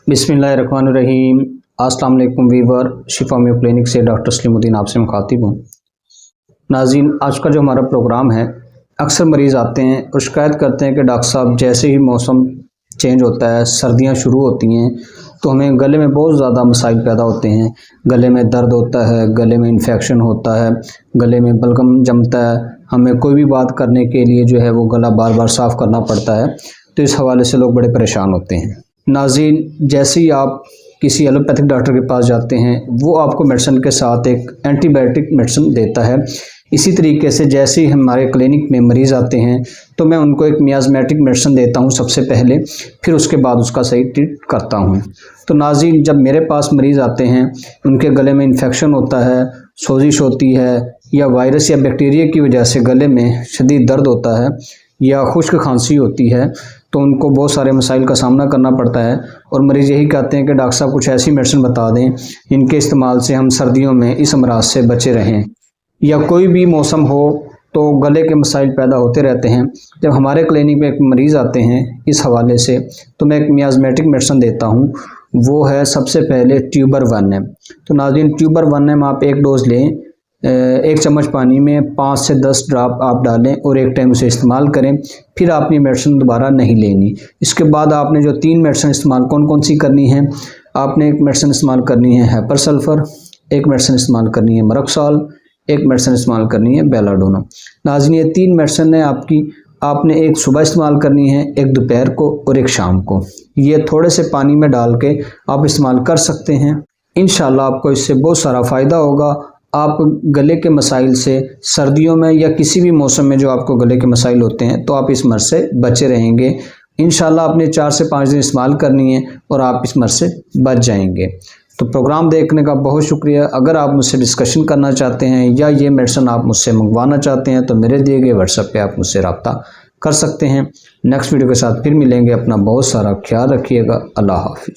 बिस्मिल्लाहिर्रहमानिर्रहीम। अस्सलाम वालेकुम वीवर, शिफा होम्यो क्लिनिक से डॉक्टर सलीमुद्दीन आपसे मुखातिब हूँ। नाज़रीन, आज का जो हमारा प्रोग्राम है, अक्सर मरीज़ आते हैं और शिकायत करते हैं कि डॉक्टर साहब जैसे ही मौसम चेंज होता है, सर्दियाँ शुरू होती हैं तो हमें गले में बहुत ज़्यादा मसाइल पैदा होते हैं। गले में दर्द होता है, गले में इन्फेक्शन होता है, गले में बलगम जमता है, हमें कोई भी बात करने के लिए जो है वो गला बार बार साफ़ करना पड़ता है। तो इस हवाले से लोग बड़े परेशान होते हैं। नाज़रीन, जैसे ही आप किसी एलोपैथिक डॉक्टर के पास जाते हैं, वो आपको मेडिसिन के साथ एक एंटीबायोटिक मेडिसिन देता है। इसी तरीके से जैसे ही हमारे क्लिनिक में मरीज़ आते हैं तो मैं उनको एक मियाज़मेटिक मेडिसिन देता हूं सबसे पहले, फिर उसके बाद उसका सही ट्रीट करता हूं। तो नाज़रीन, जब मेरे पास मरीज़ आते हैं, उनके गले में इन्फेक्शन होता है, सोजिश होती है, या वायरस या बैक्टीरिया की वजह से गले में शदीद दर्द होता है, या खुश्क खांसी होती है, तो उनको बहुत सारे मसाइल का सामना करना पड़ता है। और मरीज़ यही कहते हैं कि डॉक्टर साहब कुछ ऐसी मेडिसिन बता दें इनके इस्तेमाल से हम सर्दियों में इस अमराज से बचे रहें। या कोई भी मौसम हो तो गले के मसाइल पैदा होते रहते हैं। जब हमारे क्लिनिक में एक मरीज़ आते हैं इस हवाले से, तो मैं एक मियाज़मेटिक मेडिसिन देता हूँ। वो है सबसे पहले ट्यूबर 1M। तो नाज़रीन, ट्यूबर 1M आप एक डोज़ लें, 1 चम्मच पानी में 5 से 10 ड्रॉप आप डालें और एक टाइम उसे इस्तेमाल करें। फिर आपने मेडिसिन दोबारा नहीं लेनी। इसके बाद आपने जो 3 मेडिसिन इस्तेमाल कौन कौन सी करनी है, आपने एक मेडिसिन इस्तेमाल करनी है हाइपर सल्फ़र, एक मेडिसिन इस्तेमाल करनी है मरक्सॉल, एक मेडिसिन इस्तेमाल करनी है बेलाडोना। नाज़रीन, ये 3 मेडिसिन है आपने एक सुबह इस्तेमाल करनी है, एक दोपहर को और एक शाम को। ये थोड़े से पानी में डाल के आप इस्तेमाल कर सकते हैं। इंशाल्लाह आपको इससे बहुत सारा फ़ायदा होगा। आप गले के मसाइल से सर्दियों में या किसी भी मौसम में जो आपको गले के मसाइल होते हैं, तो आप इस मर्ज़ से बचे रहेंगे। इंशाल्लाह आपने 4 से 5 दिन इस्तेमाल करनी है और आप इस मर्ज़ से बच जाएंगे। तो प्रोग्राम देखने का बहुत शुक्रिया। अगर आप मुझसे डिस्कशन करना चाहते हैं या ये मेडिसिन आप मुझसे मंगवाना चाहते हैं तो मेरे दिए गए व्हाट्सएप पे आप मुझसे रब्ता कर सकते हैं। नेक्स्ट वीडियो के साथ फिर मिलेंगे। अपना बहुत सारा ख्याल रखिएगा। अल्लाह हाफ़िज़।